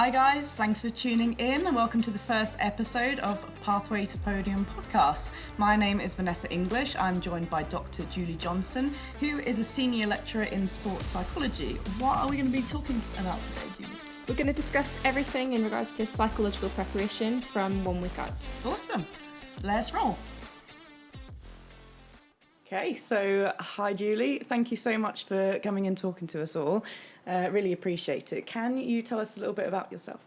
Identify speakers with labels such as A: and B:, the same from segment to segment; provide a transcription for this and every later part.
A: Hi guys, thanks for tuning in and welcome to the first episode of Pathway to Podium Podcast. My name is Vanessa English. I'm joined by Dr. Julie Johnston, who is a senior lecturer in sports psychology. What are we going to be talking about today, Julie?
B: We're going to discuss everything in regards to psychological preparation from 1 week out.
A: Awesome. Let's roll. Okay, so hi Julie. Thank you so much for coming and talking to us all. Really appreciate it. Can you tell us a little bit about yourself?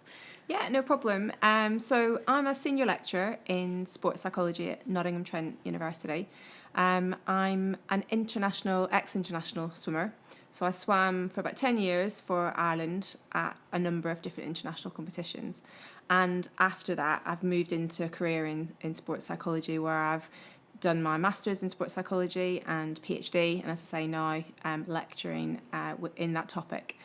B: Yeah, no problem. So I'm a senior lecturer in sports psychology at Nottingham Trent University. I'm an ex-international swimmer. So I swam for about 10 years for Ireland at a number of different international competitions. And after that, I've moved into a career in sports psychology where I've done my master's in sports psychology and PhD, and as I say now, lecturing in that topic.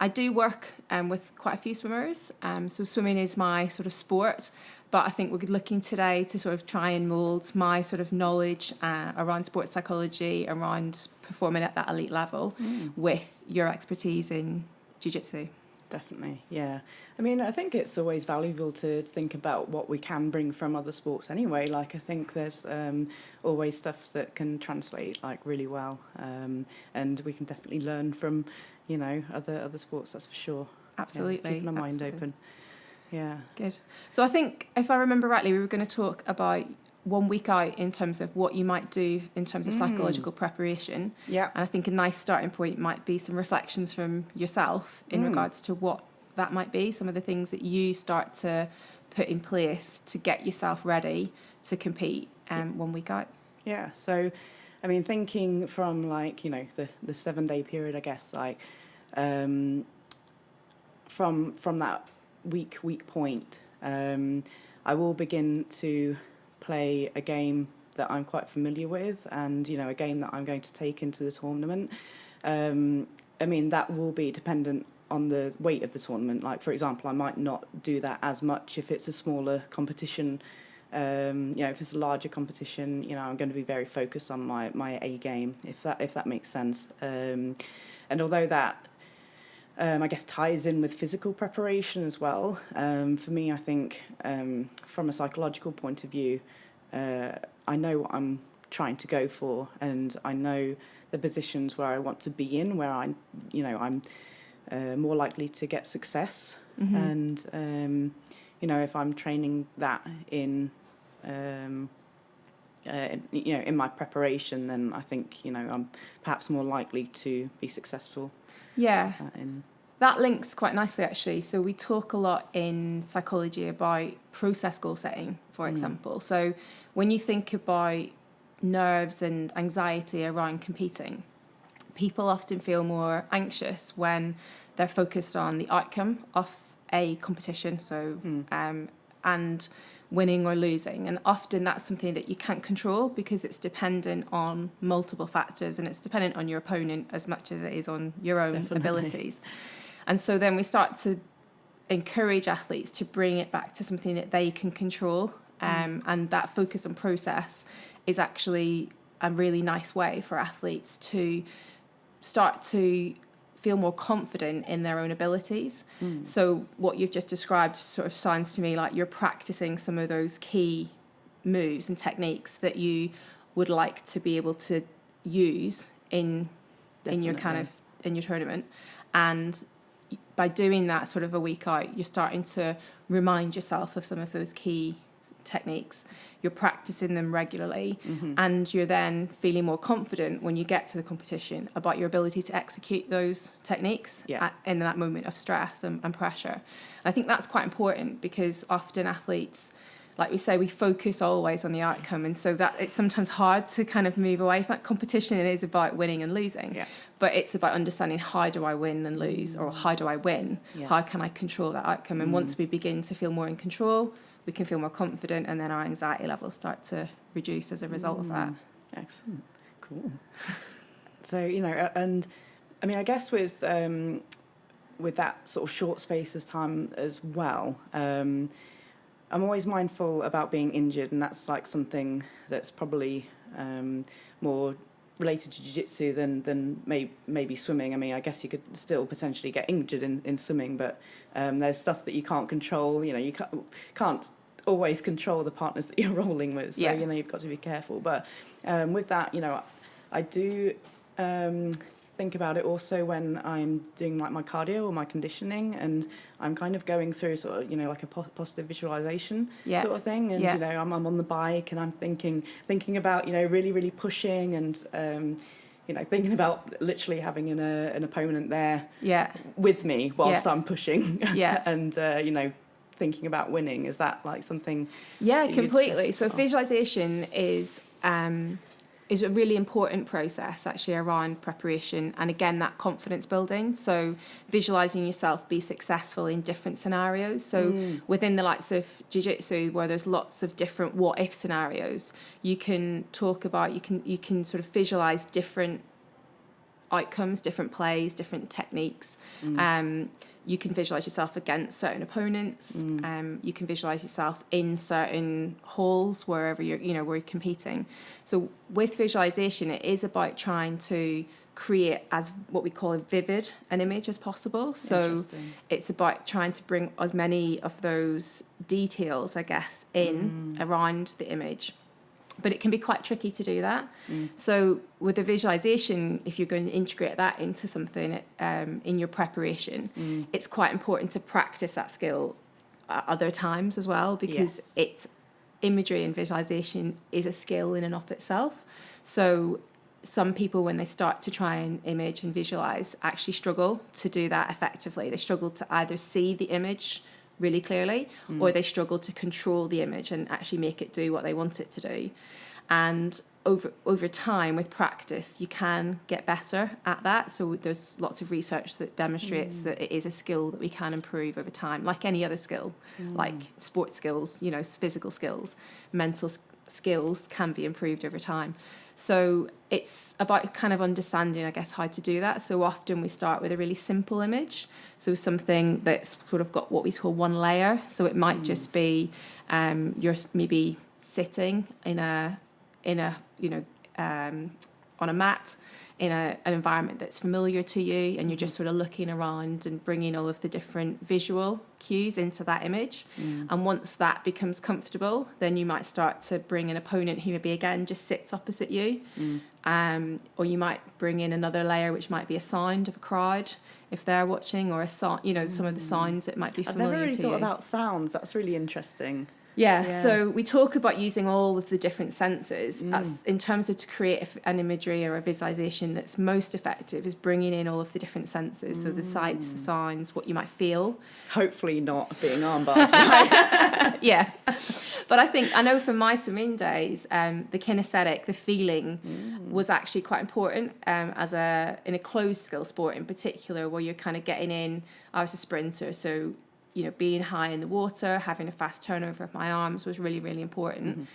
B: I do work with quite a few swimmers, so swimming is my sort of sport, but I think we're looking today to sort of try and mould my sort of knowledge around sports psychology, around performing at that elite level with your expertise in Jiu-Jitsu.
A: Definitely, yeah. I mean, I think it's always valuable to think about what we can bring from other sports anyway. Like, I think there's always stuff that can translate, like, really well. And we can definitely learn from, you know, other sports, that's for sure.
B: Absolutely.
A: Yeah, keeping our mind open. Yeah.
B: Good. So I think, if I remember rightly, we were going to talk about 1 week out in terms of what you might do in terms of psychological preparation.
A: Yeah.
B: And I think a nice starting point might be some reflections from yourself in regards to what that might be, some of the things that you start to put in place to get yourself ready to compete 1 week out.
A: Yeah. So, I mean, thinking from, like, you know, the 7-day period, I guess, like, from that week point, I will begin to play a game that I'm quite familiar with, and, you know, a game that I'm going to take into the tournament. I mean, that will be dependent on the weight of the tournament. Like, for example, I might not do that as much if it's a smaller competition. You know, if it's a larger competition, you know, I'm going to be very focused on my A game, if that makes sense. And although that I guess ties in with physical preparation as well. For me, I think from a psychological point of view, I know what I'm trying to go for, and I know the positions where I want to be in, where I'm more likely to get success. And you know, if I'm training that in you know, in my preparation, then I think, you know, I'm perhaps more likely to be successful.
B: Yeah, that links quite nicely, actually. So we talk a lot in psychology about process goal setting, for example. So when you think about nerves and anxiety around competing, people often feel more anxious when they're focused on the outcome of a competition, so and winning or losing. And often that's something that you can't control because it's dependent on multiple factors, and it's dependent on your opponent as much as it is on your own abilities. And so then we start to encourage athletes to bring it back to something that they can control. And that focus on process is actually a really nice way for athletes to start to feel more confident in their own abilities. So what you've just described sort of sounds to me like you're practicing some of those key moves and techniques that you would like to be able to use in your tournament. And by doing that sort of a week out, you're starting to remind yourself of some of those key techniques. You're practicing them regularly, and you're then feeling more confident when you get to the competition about your ability to execute those techniques in that moment of stress and pressure. And I think that's quite important because often athletes, like we say, we focus always on the outcome, and so that it's sometimes hard to kind of move away from that competition. It is about winning and losing, but it's about understanding, how do I win and lose, or how do I win? How can I control that outcome? And once we begin to feel more in control, we can feel more confident, and then our anxiety levels start to reduce as a result of that.
A: Excellent. Cool. So, you know, and I mean, I guess with that sort of short space of time as well, I'm always mindful about being injured, and that's like something that's probably more related to jiu-jitsu than maybe swimming. I mean, I guess you could still potentially get injured in swimming, but there's stuff that you can't control. You know, you can't always control the partners that you're rolling with, so you know, you've got to be careful. But with that, you know, I do think about it also when I'm doing like my cardio or my conditioning, and I'm kind of going through sort of, you know, like a positive visualization sort of thing, and you know, I'm on the bike and I'm thinking about, you know, really pushing, and you know, thinking about literally having an opponent there with me whilst I'm pushing, and you know, thinking about winning. Is that like something?
B: Yeah, completely. So visualization is a really important process actually around preparation, and again, that confidence building. So visualizing yourself be successful in different scenarios. So within the likes of jiu-jitsu, where there's lots of different what if scenarios, you can talk about, you can sort of visualize different outcomes, different plays, different techniques. You can visualize yourself against certain opponents. You can visualize yourself in certain halls wherever where you're competing. So with visualization, it is about trying to create as what we call vivid an image as possible. So it's about trying to bring as many of those details, I guess, in around the image. But it can be quite tricky to do that. So with the visualization, if you're going to integrate that into something in your preparation, it's quite important to practice that skill at other times as well, because it's imagery and visualization is a skill in and of itself. So some people, when they start to try and image and visualize, actually struggle to do that effectively. They struggle to either see the image really clearly, or they struggle to control the image and actually make it do what they want it to do. And over time, with practice, you can get better at that. So there's lots of research that demonstrates that it is a skill that we can improve over time, like any other skill, like sports skills, you know, physical skills, mental skills can be improved over time. So it's about kind of understanding, I guess, how to do that. So often we start with a really simple image. So something that's sort of got what we call one layer. So it might just be you're maybe sitting in a you know on a mat in an environment that's familiar to you, and you're just sort of looking around and bringing all of the different visual cues into that image. And once that becomes comfortable, then you might start to bring an opponent who maybe again just sits opposite you, or you might bring in another layer, which might be a sound of a crowd if they're watching, or a sound, you know, some of the sounds that might be familiar to you.
A: I've never really thought about sounds. That's really interesting.
B: Yeah, so we talk about using all of the different senses as, in terms of to create an imagery or a visualization that's most effective, is bringing in all of the different senses. So the sights, the sounds, what you might feel.
A: Hopefully not being armbarred. Right?
B: Yeah. But I know from my swimming days, the kinesthetic, the feeling was actually quite important in a closed skill sport in particular, where you're kind of getting in. I was a sprinter, so you know, being high in the water, having a fast turnover of my arms was really, really important.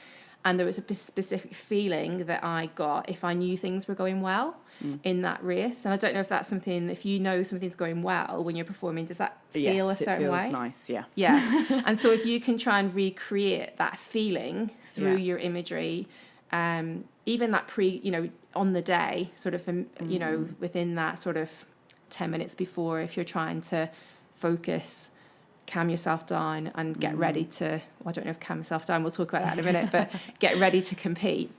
B: And there was a specific feeling that I got if I knew things were going well in that race. And I don't know if that's something, if you know something's going well when you're performing, does that feel a certain way?
A: Yes, it feels nice, yeah.
B: Yeah. And so if you can try and recreate that feeling through your imagery, even that on the day, sort of, you know, within that sort of 10 minutes before, if you're trying to focus, calm yourself down and get ready to, well, I don't know if calm yourself down, we'll talk about that in a minute, but get ready to compete.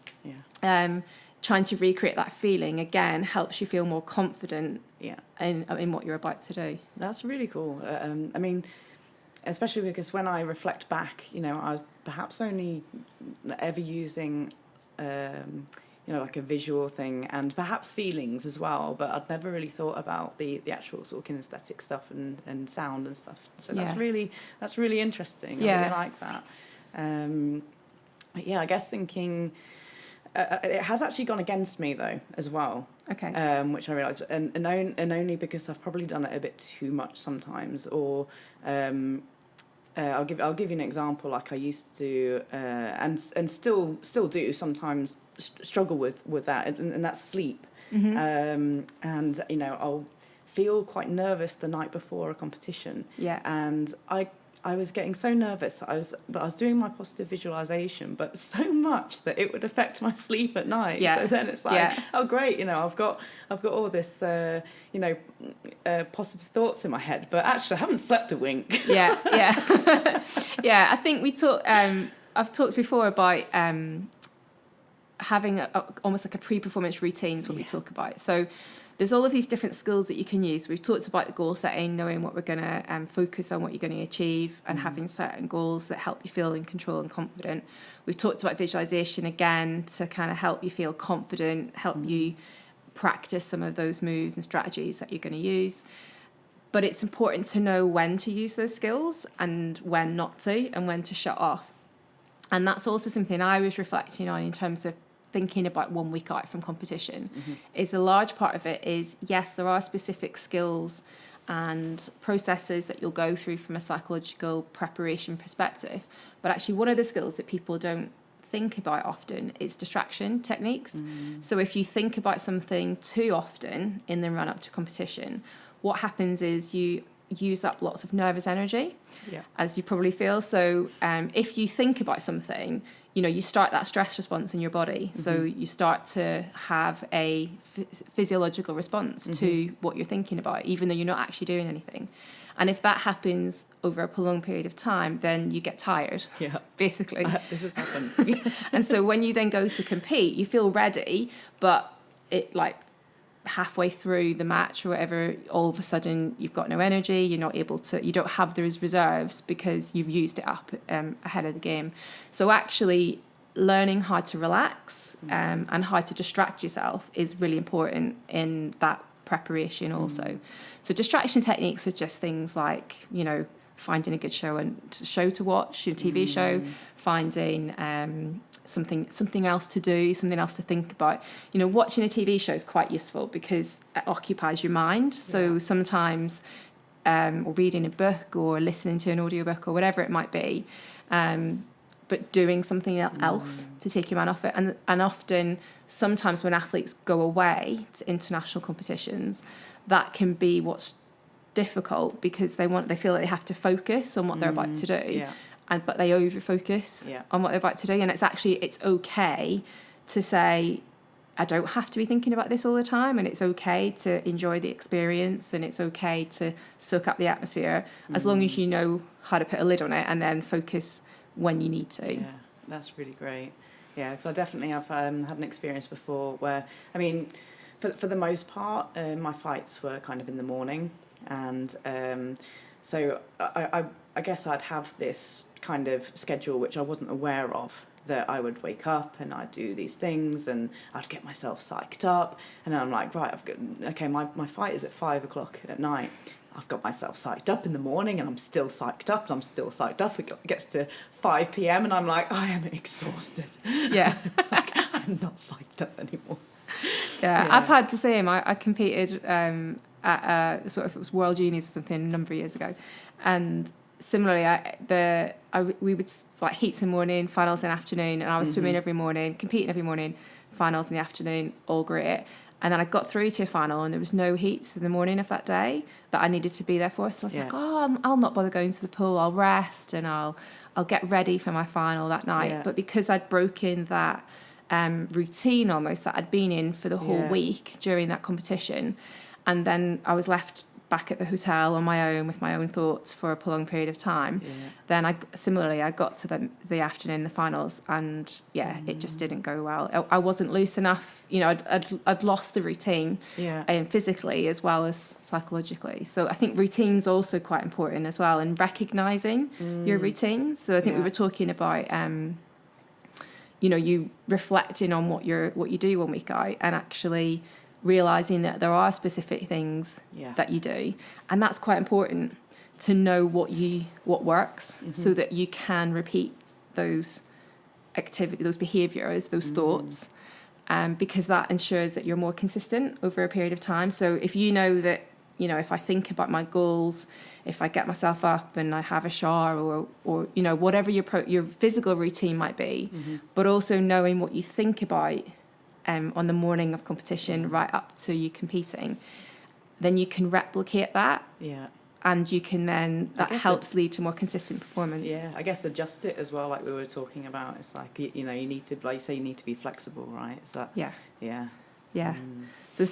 B: Trying to recreate that feeling, again, helps you feel more confident in what you're about to do. That's
A: really cool. I mean, especially because when I reflect back, you know, I was perhaps only ever using you know, like a visual thing and perhaps feelings as well, but I'd never really thought about the actual sort of kinesthetic stuff and sound and stuff. So that's really interesting. I really like that. I guess thinking it has actually gone against me though as well.
B: Okay.
A: Which I realised, and only because I've probably done it a bit too much sometimes, or I'll give you an example. Like I used to, and still do sometimes struggle with that, and that's sleep. And you know, I'll feel quite nervous the night before a competition.
B: Yeah.
A: And I I was getting so nervous that I was doing my positive visualization, but so much that it would affect my sleep at night.
B: Yeah.
A: So then it's like, oh great, I've got all this, positive thoughts in my head, but actually I haven't slept a wink.
B: Yeah. I think I've talked before about having almost like a pre-performance routine is what we talk about. So there's all of these different skills that you can use. We've talked about the goal setting, knowing what we're going to focus on, what you're going to achieve, and having certain goals that help you feel in control and confident. We've talked about visualization again to kind of help you feel confident, help you practice some of those moves and strategies that you're going to use. But it's important to know when to use those skills and when not to, and when to shut off. And that's also something I was reflecting on in terms of thinking about 1 week out from competition. Is a large part of it is, yes, there are specific skills and processes that you'll go through from a psychological preparation perspective, but actually one of the skills that people don't think about often is distraction techniques. So if you think about something too often in the run up to competition, what happens is you use up lots of nervous energy, as you probably feel. So if you think about something, you start that stress response in your body. So you start to have a physiological response to what you're thinking about, even though you're not actually doing anything. And if that happens over a prolonged period of time, then you get tired, basically.
A: This has happened.
B: And so when you then go to compete, you feel ready, but it halfway through the match or whatever, all of a sudden you've got no energy, you don't have those reserves because you've used it up ahead of the game. So actually learning how to relax and how to distract yourself is really important in that preparation also. So distraction techniques are just things like, finding a good show to watch, a TV show, finding something else to do, something else to think about. Watching a TV show is quite useful because it occupies your mind. So sometimes, or reading a book or listening to an audiobook or whatever it might be, but doing something else to take your mind off it. And often, sometimes when athletes go away to international competitions, that can be what's difficult because they feel like they have to focus on what they're about to do, but they over focus on what they're about to do. And it's okay to say, I don't have to be thinking about this all the time, and it's okay to enjoy the experience, and it's okay to soak up the atmosphere as long as you know how to put a lid on it and then focus when you need to.
A: That's really great. Because I definitely have had an experience before where, for the most part, my fights were kind of in the morning. And so I guess I'd have this kind of schedule which I wasn't aware of, that I would wake up and I'd do these things and I'd get myself psyched up, and then I'm like, right, my fight is at 5 o'clock at night. I've got myself psyched up in the morning and I'm still psyched up and I'm still psyched up. It gets to 5 p.m. and I'm like, I am exhausted. I'm not psyched up anymore.
B: I've had the same. I competed at it was World Juniors or something a number of years ago, and similarly we would heats in the morning, finals in the afternoon, and I was swimming every morning, competing every morning, finals in the afternoon, all great. And then I got through to a final and there was no heats in the morning of that day that I needed to be there for. So I was like, I'll not bother going to the pool, I'll rest and I'll get ready for my final that night. But because I'd broken that routine almost that I'd been in for the whole week during that competition, and then I was left back at the hotel on my own with my own thoughts for a prolonged period of time, then I got to the afternoon, the finals, and it just didn't go well. I wasn't loose enough, I'd lost the routine, physically as well as psychologically. So I think routine's also quite important as well, and recognizing your routines. So I think we were talking about you reflecting on what you do 1 week out, and actually realizing that there are specific things that you do, and that's quite important to know what works, so that you can repeat those activities, those behaviors, those thoughts, because that ensures that you're more consistent over a period of time. So if you know that, if I think about my goals, if I get myself up and I have a shower or whatever your physical routine might be, but also knowing what you think about on the morning of competition right up to you competing, then you can replicate that and you can then, that helps lead to more consistent performance.
A: Yeah, I guess adjust it as well, like we were talking about. It's like, you know, you need to, like you say, you need to be flexible, right? Is that?
B: Yeah.
A: Yeah.
B: So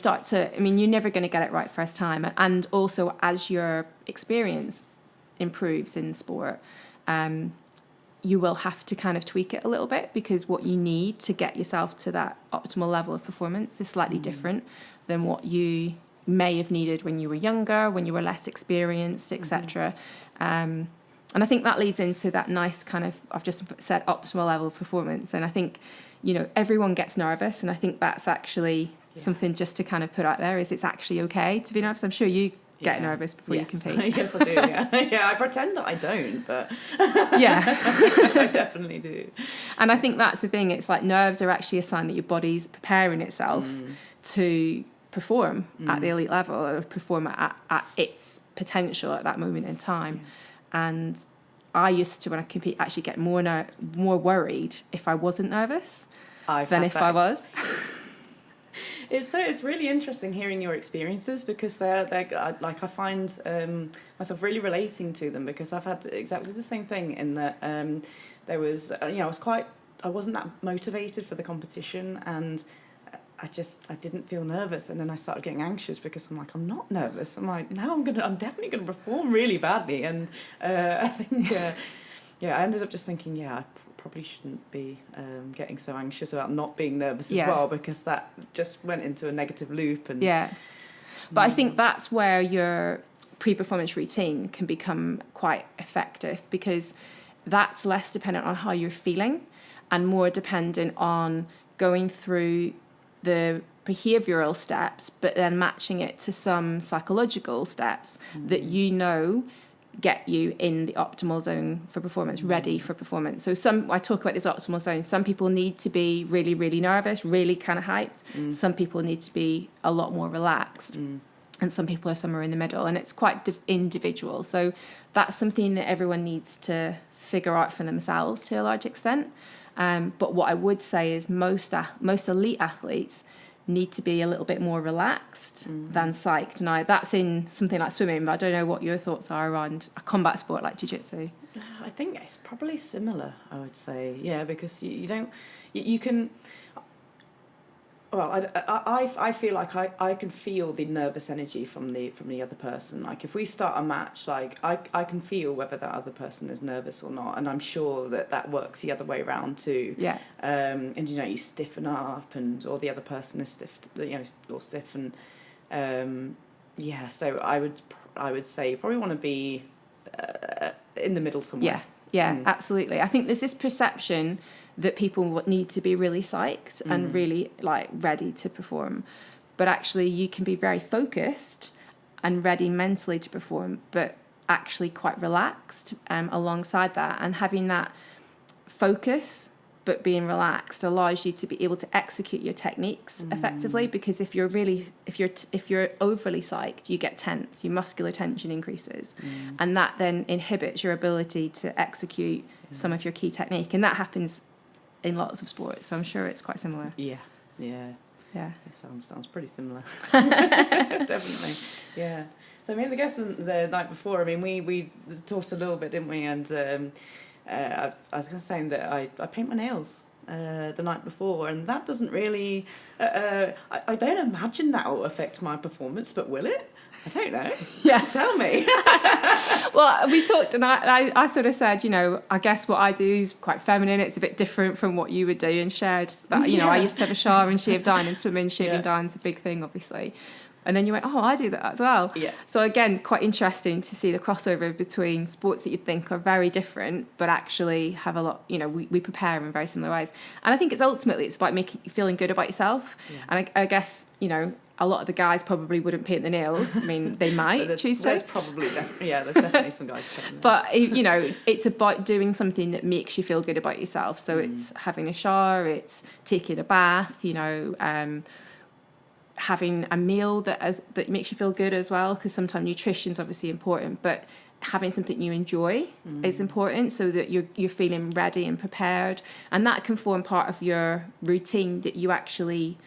B: you're never going to get it right first time. And also, as your experience improves in sport, you will have to kind of tweak it a little bit, because what you need to get yourself to that optimal level of performance is slightly different than what you may have needed when you were younger, when you were less experienced, etc. And I think that leads into that nice kind of, I've just said, optimal level of performance. And I think, you know, everyone gets nervous, and I think that's actually something just to kind of put out there, is it's actually okay to be nervous. I'm sure you get nervous before you compete.
A: Yes, I do. Yeah, I pretend that I don't, but I definitely do.
B: And I think that's the thing. It's like nerves are actually a sign that your body's preparing itself to perform at the elite level, or perform at its potential at that moment in time. And I used to, when I compete, actually get more worried if I wasn't nervous than if I was.
A: It's really interesting hearing your experiences, because they're like, I find myself really relating to them, because I've had exactly the same thing in that there was, you know, I wasn't that motivated for the competition, and I didn't feel nervous, and then I started getting anxious because I'm like, I'm not nervous. I'm like, now I'm definitely gonna perform really badly, and I think I ended up just thinking, I probably shouldn't be getting so anxious about not being nervous as well, because that just went into a negative loop. And
B: but I think that's where your pre-performance routine can become quite effective, because that's less dependent on how you're feeling and more dependent on going through the behavioral steps, but then matching it to some psychological steps that you know get you in the optimal zone for performance, ready for performance. So I talk about this optimal zone. Some people need to be really, really nervous, really kind of hyped. Some people need to be a lot more relaxed. And some people are somewhere in the middle. And it's quite individual. So that's something that everyone needs to figure out for themselves to a large extent. But what I would say is most elite athletes need to be a little bit more relaxed than psyched. Now, that's in something like swimming, but I don't know what your thoughts are around a combat sport like Jiu-Jitsu.
A: I think it's probably similar, I would say. Yeah, because you can... Well, I feel like I can feel the nervous energy from the other person. Like, if we start a match, like I can feel whether that other person is nervous or not, and I'm sure that works the other way around too. Yeah. And you know, you stiffen up, or the other person is stiff, you know, or stiff, and So I would say you probably want to be in the middle somewhere.
B: Yeah, absolutely. I think there's this perception that people need to be really psyched and really like ready to perform, but actually you can be very focused and ready mentally to perform, but actually quite relaxed alongside that. And having that focus but being relaxed allows you to be able to execute your techniques effectively, because if you're overly psyched, you get tense, your muscular tension increases, and that then inhibits your ability to execute some of your key technique, and that happens in lots of sports, so I'm sure it's quite similar. Yeah. It
A: sounds pretty similar. Definitely. Yeah. So I mean, I guess the night before, I mean, we talked a little bit, didn't we? And I was going to say that I paint my nails the night before, and that doesn't really... I don't imagine that will affect my performance, but will it? I don't know.
B: Yeah.
A: Tell me.
B: Well, we talked, and I sort of said, you know, I guess what I do is quite feminine. It's a bit different from what you would do, and shared that, you know, I used to have a shower and shave down, and swimming, shaving down is a big thing, obviously. And then you went, oh, I do that as well. Yeah. So again, quite interesting to see the crossover between sports that you'd think are very different, but actually have a lot, you know, we prepare in very similar ways. And I think it's about feeling good about yourself. Yeah. And I guess, you know, a lot of the guys probably wouldn't paint the nails. I mean, they might choose to.
A: There's probably, there's definitely some guys painting.
B: But, you know, it's about doing something that makes you feel good about yourself. So it's having a shower, it's taking a bath, you know, having a meal that makes you feel good as well, because sometimes nutrition's obviously important, but having something you enjoy is important, so that you're feeling ready and prepared, and that can form part of your routine that you actually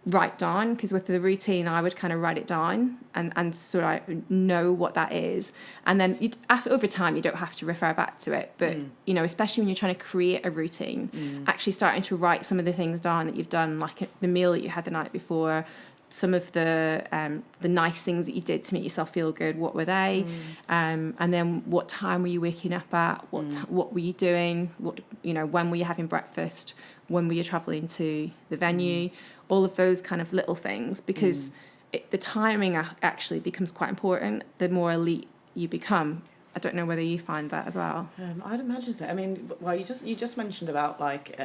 B: write down, because with the routine I would kind of write it down and so I know what that is, and then over time you don't have to refer back to it, but you know, especially when you're trying to create a routine, actually starting to write some of the things down that you've done, like the meal that you had the night before, some of the nice things that you did to make yourself feel good, what were they, and then what time were you waking up at, what were you doing, what, you know, when were you having breakfast, when were you traveling to the venue, all of those kind of little things, because the timing actually becomes quite important the more elite you become. I don't know whether you find that as well.
A: I'd imagine so. I mean, well, you just mentioned about like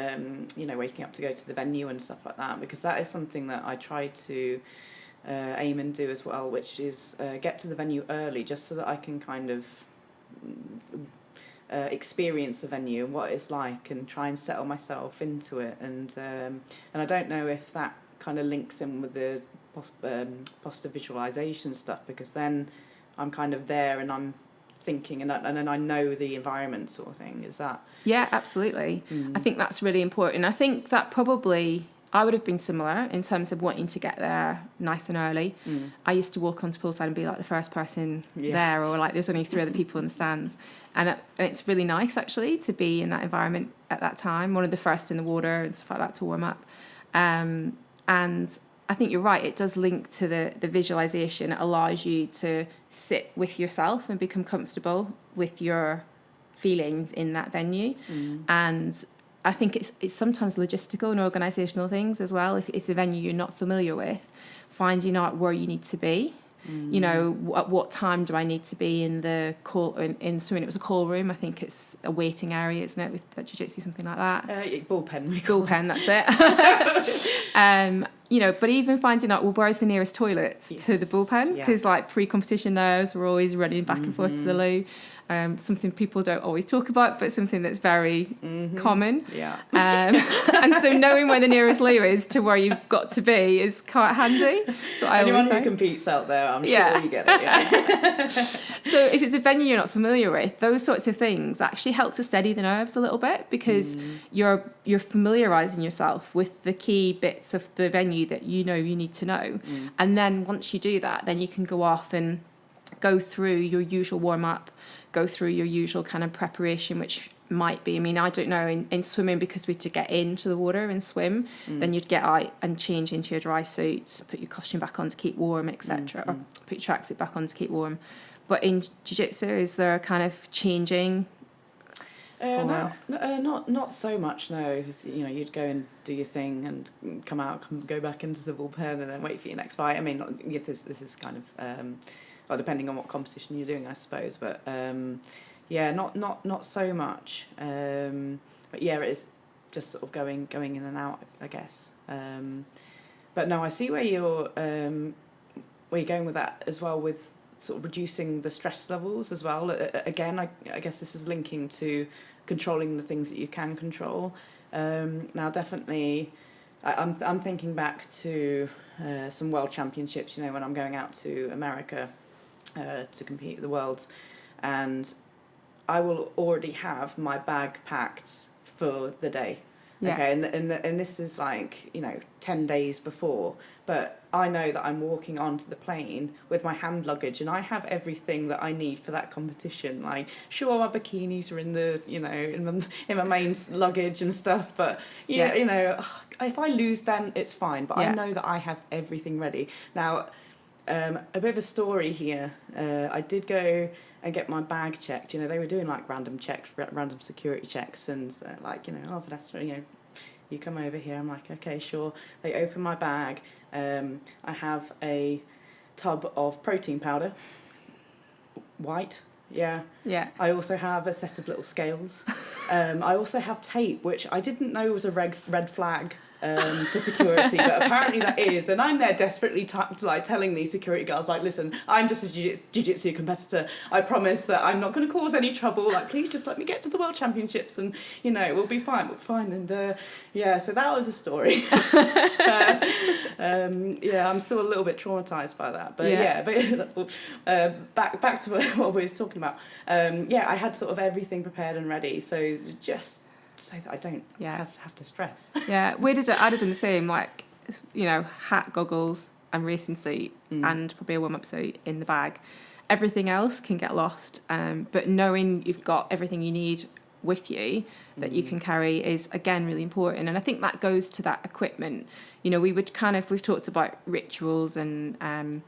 A: you know, waking up to go to the venue and stuff like that, because that is something that I try to aim and do as well, which is get to the venue early, just so that I can kind of experience the venue and what it's like, and try and settle myself into it. And I don't know if that kind of links in with the positive visualization stuff, because then I'm kind of there and I'm thinking, and then I know the environment, sort of thing. Is that?
B: Yeah, absolutely. I think that's really important. I think that probably I would have been similar in terms of wanting to get there nice and early. I used to walk onto poolside and be like the first person there, or like there's only 3 other people in the stands, and it's really nice actually to be in that environment at that time, one of the first in the water and stuff like that to warm up. And I think you're right, it does link to the visualization. It allows you to sit with yourself and become comfortable with your feelings in that venue. And I think it's sometimes logistical and organisational things as well. If it's a venue you're not familiar with, finding out where you need to be. You know, at what time do I need to be in the call in swimming? It was a call room. I think it's a waiting area, isn't it, with jiu-jitsu, something like that.
A: Bullpen.
B: Bullpen, that's it. You know, but even finding out, well, where's the nearest toilets to the bullpen? Because like pre-competition nerves, we're always running back and forth to the loo. Something people don't always talk about, but something that's very common. Yeah. And so knowing where the nearest loo is to where you've got to be is quite handy. So
A: anyone who competes out there, I'm sure you get it. Yeah.
B: So if it's a venue you're not familiar with, those sorts of things actually help to steady the nerves a little bit, because you're familiarising yourself with the key bits of the venue that you know you need to know. And then once you do that, then you can go off and go through your usual warm-up, go through your usual kind of preparation, which might be, I mean, I don't know, in swimming, because we had to get into the water and swim, then you'd get out and change into your dry suit, put your costume back on to keep warm, etc., or put your tracksuit back on to keep warm. But in jiu-jitsu, is there kind of changing?
A: Not so much, no. You know, you'd go and do your thing and come out, go back into the bullpen, and then wait for your next fight. I mean, this is kind of well, depending on what competition you're doing, I suppose. But not so much. But yeah, it is just sort of going in and out, I guess. But no, I see where you're going with that as well, with sort of reducing the stress levels as well. Again, I guess this is linking to controlling the things that you can control. Now, definitely, I'm thinking back to some world championships, you know, when I'm going out to America to compete at the Worlds, and I will already have my bag packed for the day. Yeah. Okay, and this is like, you know, 10 days before, but I know that I'm walking onto the plane with my hand luggage, and I have everything that I need for that competition. Like, sure, my bikinis are in the, you know, in my main luggage and stuff, but you know, if I lose them, it's fine. But I know that I have everything ready. Now, a bit of a story here. I did go and get my bag checked. You know, they were doing like random security checks, and like, you know, oh, Vanessa, you know, you come over here. I'm like, okay, sure. They open my bag. I have a tub of protein powder, white. Yeah. I also have a set of little scales. I also have tape, which I didn't know was a red flag for security, but apparently that is. And I'm there desperately telling these security guards, like, listen, I'm just a jiu-jitsu competitor. I promise that I'm not going to cause any trouble. Like, please just let me get to the World Championships, and, you know, we'll be fine. And so that was a story. I'm still a little bit traumatized by that. But back to what we were talking about. I had sort of everything prepared and ready. So just so that I don't have to stress.
B: Yeah, I'd have done the same. Like, hat, goggles, and racing suit, and probably a warm-up suit in the bag. Everything else can get lost, but knowing you've got everything you need with you that you can carry is, again, really important. And I think that goes to that equipment. We've talked about rituals and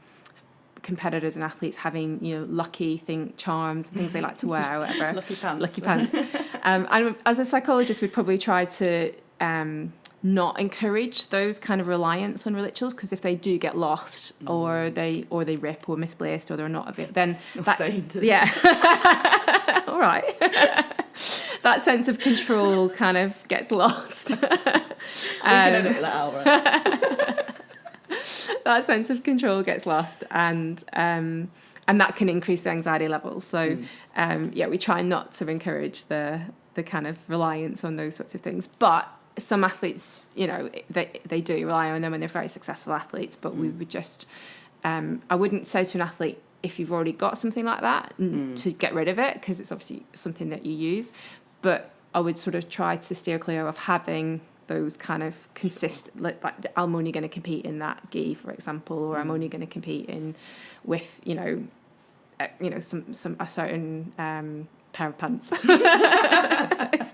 B: competitors and athletes having, lucky charms, things they like to wear, or whatever. Lucky pants. And as a psychologist, we'd probably try to not encourage those kind of reliance on rituals, because if they do get lost or they rip or misplaced or they're not of it, then all right. That sense of control kind of gets lost.
A: We can edit that out, right?
B: That sense of control gets lost, and that can increase the anxiety levels. So we try not to encourage the kind of reliance on those sorts of things. But some athletes, they do rely on them, and they're very successful athletes. But we would just, I wouldn't say to an athlete, if you've already got something like that, to get rid of it, because it's obviously something that you use. But I would sort of try to steer clear of having those kind of consistent, like I'm only going to compete in that gi, for example, or I'm only going to compete with a certain pair of pants.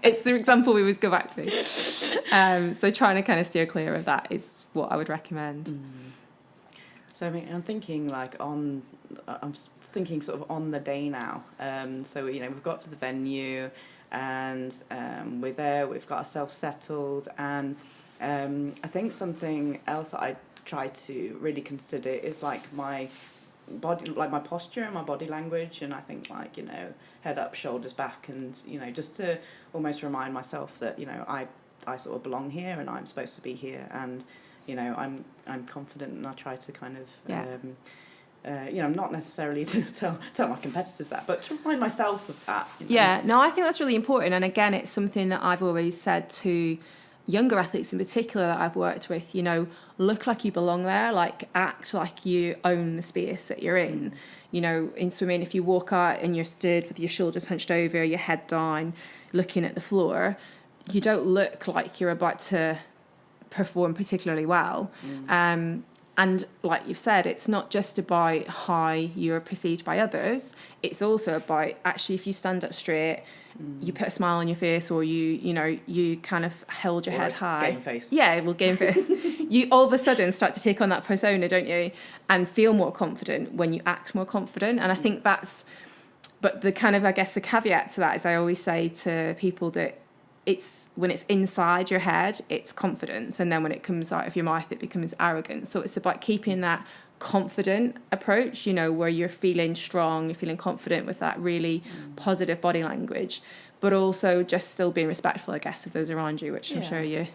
B: it's the example we always go back to. So trying to kind of steer clear of that is what I would recommend.
A: So I'm thinking sort of on the day now. So we've got to the venue, and we're there. We've got ourselves settled, and I think something else that I try to really consider is like my body, like my posture and my body language, and I think head up, shoulders back, and just to almost remind myself that I sort of belong here and I'm supposed to be here, and I'm confident, and I try to kind of not necessarily to tell my competitors that, but to remind myself of that.
B: Yeah, no, I think that's really important. And again, it's something that I've always said to younger athletes in particular that I've worked with, look like you belong there, like act like you own the space that you're in. In swimming, if you walk out and you're stood with your shoulders hunched over, your head down, looking at the floor, you don't look like you're about to perform particularly well. And like you've said, it's not just about how you're perceived by others. It's also about actually, if you stand up straight, you put a smile on your face, or you kind of held your head high.
A: Game face.
B: Yeah, well, game face. You all of a sudden start to take on that persona, don't you? And feel more confident when you act more confident. And I think but the kind of, I guess, the caveat to that is I always say to people that it's when it's inside your head, it's confidence, and then when it comes out of your mouth, it becomes arrogance. So it's about keeping that confident approach, where you're feeling strong, you're feeling confident with that really positive body language, but also just still being respectful, I guess, of those around you, which I'm sure you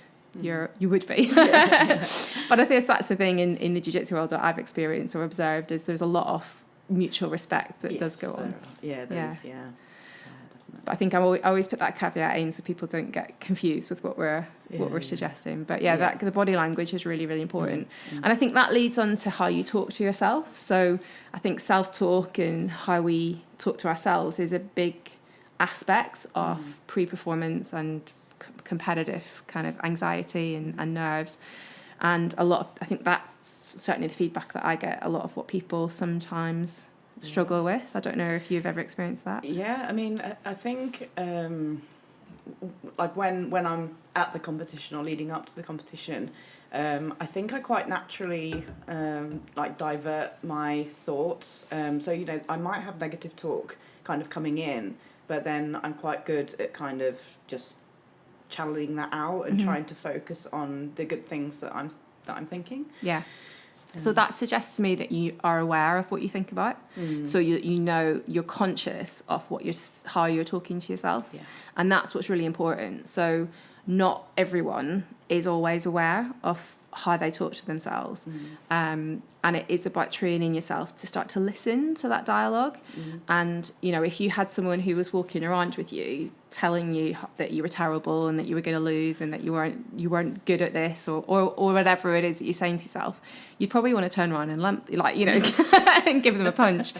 B: would be. But I think that's the thing in the jiu-jitsu world that I've experienced or observed, is there's a lot of mutual respect that does go on. But I think I always put that caveat in so people don't get confused with what we're suggesting. But the body language is really, really important. And I think that leads on to how you talk to yourself. So I think self-talk and how we talk to ourselves is a big aspect of pre-performance and competitive kind of anxiety and nerves. And I think that's certainly the feedback that I get, a lot of what people sometimes struggle with. I don't know if you've ever experienced that.
A: Yeah, I mean, I think like when I'm at the competition or leading up to the competition, I think I quite naturally divert my thoughts. So I might have negative talk kind of coming in, but then I'm quite good at kind of just channeling that out and trying to focus on the good things that I'm thinking.
B: Yeah. So that suggests to me that you are aware of what you think about. So you're conscious of how you're talking to yourself. Yeah. And that's what's really important. So not everyone is always aware of how they talk to themselves. And it is about training yourself to start to listen to that dialogue. And, if you had someone who was walking around with you telling you that you were terrible and that you were going to lose and that you weren't good at this or whatever it is that you're saying to yourself, you'd probably want to turn around and and give them a punch.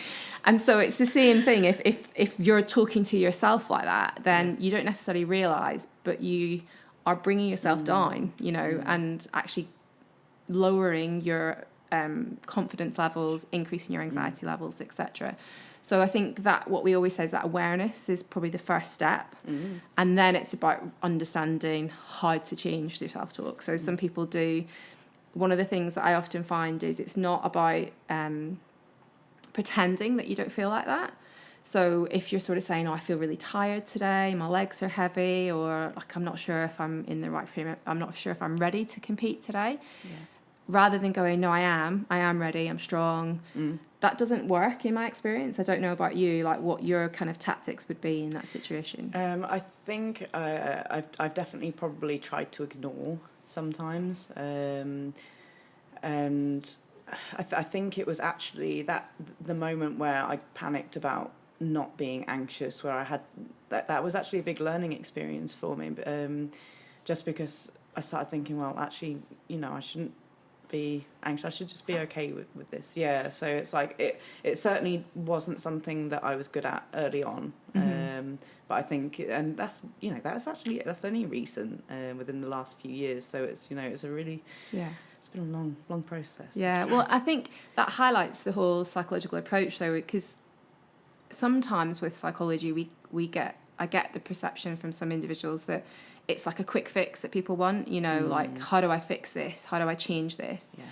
B: And so it's the same thing. If you're talking to yourself like that, then you don't necessarily realise, but you are bringing yourself down, and actually lowering your confidence levels, increasing your anxiety levels, etc. So I think that what we always say is that awareness is probably the first step. And then it's about understanding how to change their self-talk. So some people do, one of the things that I often find is it's not about pretending that you don't feel like that. So if you're sort of saying, oh, I feel really tired today, my legs are heavy, or like I'm not sure if I'm in the right frame, I'm not sure if I'm ready to compete today. Rather than going, no, I am ready, I'm strong. That doesn't work in my experience. I don't know about you, like what your kind of tactics would be in that situation.
A: I think I've definitely probably tried to ignore sometimes. And I think it was actually the moment where I panicked about not being anxious, where I had that was actually a big learning experience for me. Just because I started thinking, well, actually, I shouldn't be anxious. I should just be okay with this. Yeah. So it's like it certainly wasn't something that I was good at early on. But I think, and that's only recent within the last few years. So it's it's a really it's been a long process.
B: Yeah. Well, I think that highlights the whole psychological approach though, because sometimes with psychology I get the perception from some individuals that it's like a quick fix that people want, like, how do I fix this? How do I change this?
A: Yeah.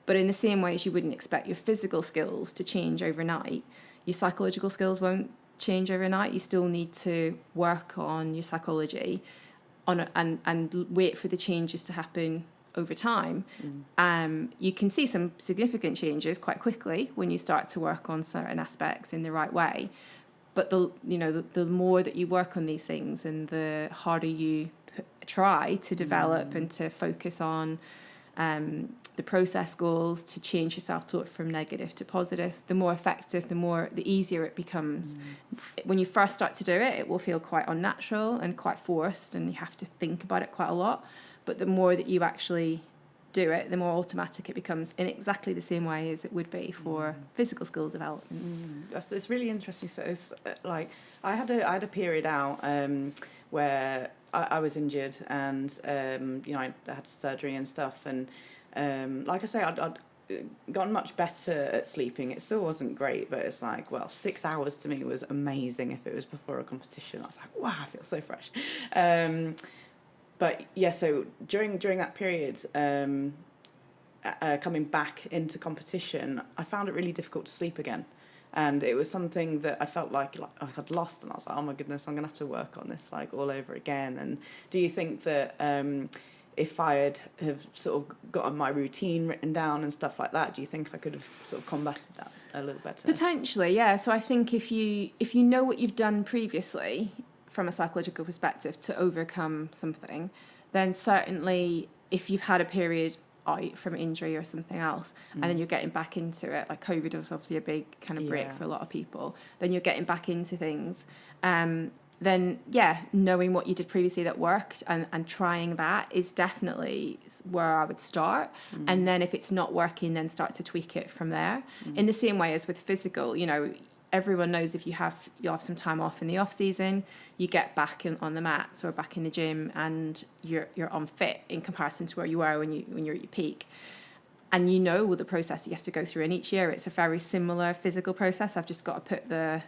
B: But in the same way as you wouldn't expect your physical skills to change overnight, your psychological skills won't change overnight. You still need to work on your psychology and wait for the changes to happen over time. You can see some significant changes quite quickly when you start to work on certain aspects in the right way. But the more that you work on these things and the harder you try to develop and to focus on the process goals to change your self-talk from negative to positive, the more effective, the easier it becomes. When you first start to do it, it will feel quite unnatural and quite forced, and you have to think about it quite a lot. But the more that you actually do it, the more automatic it becomes, in exactly the same way as it would be for physical skill development.
A: It's really interesting. So it's like I had a period out where I was injured, and I had surgery and stuff, and like I say, I'd gotten much better at sleeping. It still wasn't great, but it's like, well, 6 hours to me was amazing. If it was before a competition, I was like, wow, I feel so fresh. But yeah, so during that period, coming back into competition, I found it really difficult to sleep again. And it was something that I felt like I had lost, and I was like, oh my goodness, I'm going to have to work on this like all over again. And do you think that if I have sort of gotten my routine written down and stuff like that, do you think I could have sort of combated that a little better?
B: Potentially, yeah. So I think if you know what you've done previously from a psychological perspective to overcome something, then certainly if you've had a period out from injury or something else, and then you're getting back into it, like COVID was obviously a big kind of break for a lot of people, then you're getting back into things, then knowing what you did previously that worked and trying that is dedefinitely where I would start. And then if it's not working, then start to tweak it from there. In the same way as with physical, everyone knows if you have some time off in the off season, you get back on the mats or back in the gym, and you're unfit in comparison to where you were when you're at your peak. And the process you have to go through, and each year it's a very similar physical process. I've just got to put the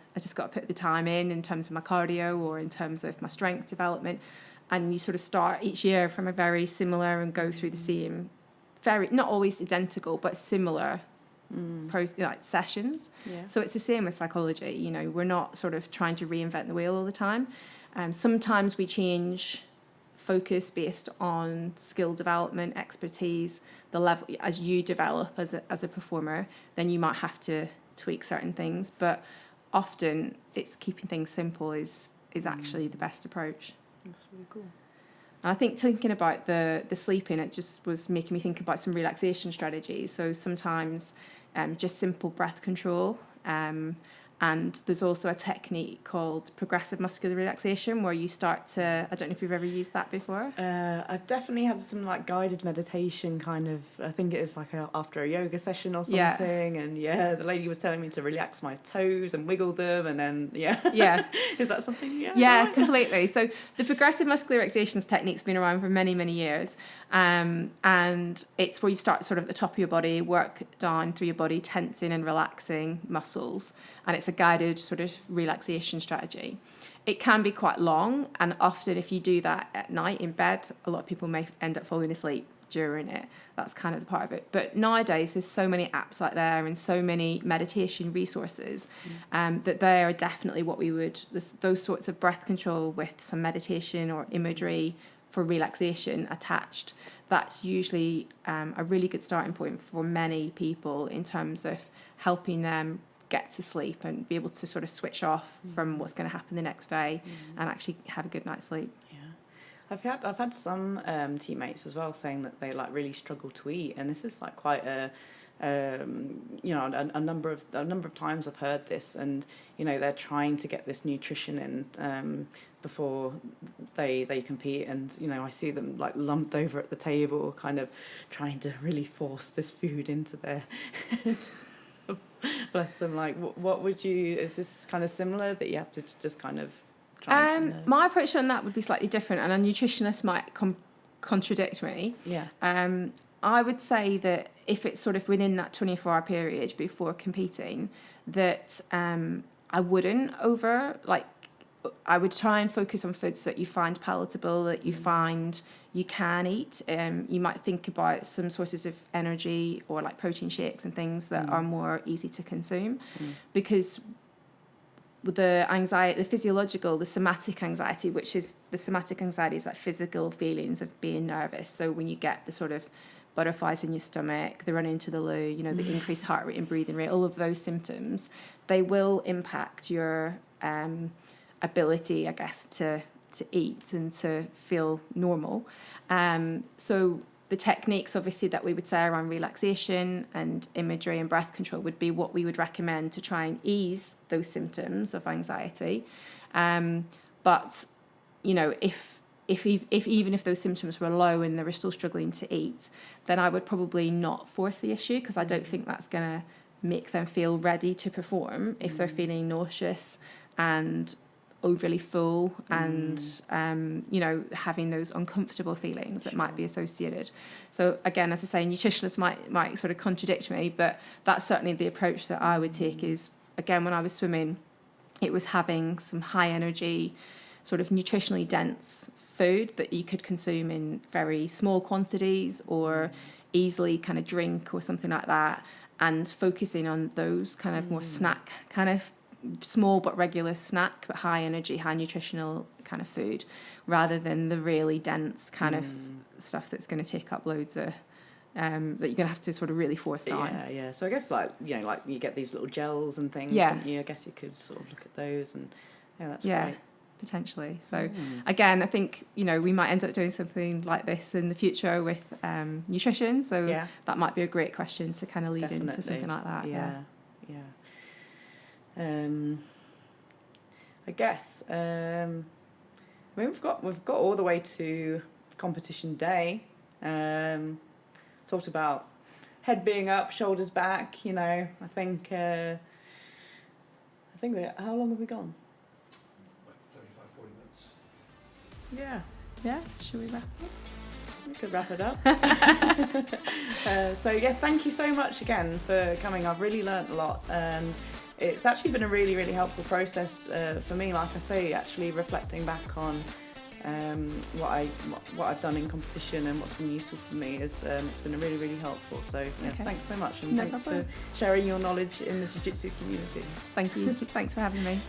B: time in terms of my cardio or in terms of my strength development, and you sort of start each year from a very similar and go through the same, very not always identical but similar sessions. So it's the same with psychology. We're not sort of trying to reinvent the wheel all the time. Sometimes we change focus based on skill development, expertise, the level as you develop as a performer, then you might have to tweak certain things, but often it's keeping things simple is actually the best approach.
A: That's really cool.
B: And I think thinking about the sleeping, it just was making me think about some relaxation strategies. So sometimes just simple breath control, and And there's also a technique called progressive muscular relaxation, where you start to, I don't know if you've ever used that before.
A: I've definitely had some like guided meditation kind of, I think it is like after a yoga session or something. And the lady was telling me to relax my toes and wiggle them, and then is that something?
B: Yeah, completely. So the progressive muscular relaxation technique's been around for many, many years. And it's where you start sort of at the top of your body, work down through your body, tensing and relaxing muscles. And it's a guided sort of relaxation strategy. It can be quite long, and often if you do that at night in bed, a lot of people may end up falling asleep during it. That's kind of the part of it. But nowadays there's so many apps out there and so many meditation resources that they are definitely what we would, those sorts of breath control with some meditation or imagery for relaxation attached. That's usually a really good starting point for many people in terms of helping them get to sleep and be able to sort of switch off from what's going to happen the next day and actually have a good night's sleep.
A: I've had some teammates as well saying that they like really struggle to eat, and this is like quite a number of times I've heard this, and they're trying to get this nutrition in before they compete, and I see them like lumped over at the table, kind of trying to really force this food into their head. Bless them. Like, what would you? Is this kind of similar that you have to just kind of?
B: My approach on that would be slightly different, and a nutritionist might contradict me.
A: Yeah.
B: I would say that if it's sort of within that 24-hour period before competing, that I wouldn't I would try and focus on foods that you find palatable, that you find you can eat. You might think about some sources of energy or like protein shakes and things that are more easy to consume, because with the anxiety, the physiological, the somatic anxiety, which is the somatic anxiety is like physical feelings of being nervous. So when you get the sort of butterflies in your stomach, the run into the loo, the increased heart rate and breathing rate, all of those symptoms, they will impact your ability, I guess, to eat and to feel normal. So the techniques, obviously, that we would say around relaxation and imagery and breath control would be what we would recommend to try and ease those symptoms of anxiety. But, if even if those symptoms were low and they were still struggling to eat, then I would probably not force the issue, because I don't think that's going to make them feel ready to perform if they're feeling nauseous and overly full and having those uncomfortable feelings that might be associated. So again, as I say, nutritionists might sort of contradict me, but that's certainly the approach that I would take. Is again, when I was swimming, it was having some high energy, sort of nutritionally dense food that you could consume in very small quantities or easily kind of drink or something like that, and focusing on those kind of more snack kind of small but regular snack, but high energy, high nutritional kind of food, rather than the really dense kind of stuff that's going to take up loads of that you're going to have to sort of really force down.
A: Yeah. So I guess like you get these little gels and things.
B: Yeah.
A: I guess you could sort of look at those, and that's great.
B: Potentially. So again, I think we might end up doing something like this in the future with nutrition. So that might be a great question to kind of lead into something like that. Yeah.
A: I guess we've got all the way to competition day. Talked about head being up, shoulders back. I think how long have we gone?
C: Like 35-40 minutes.
B: Yeah. Should we wrap up?
A: We could wrap it up. So thank you so much again for coming. I've really learnt a lot, and it's actually been a really, really helpful process for me. Like I say, actually reflecting back on what I've done in competition and what's been useful for me is it's been really, really helpful. So thanks so much, and thanks for sharing your knowledge in the Jiu-Jitsu community.
B: Thank you. Thanks for having me.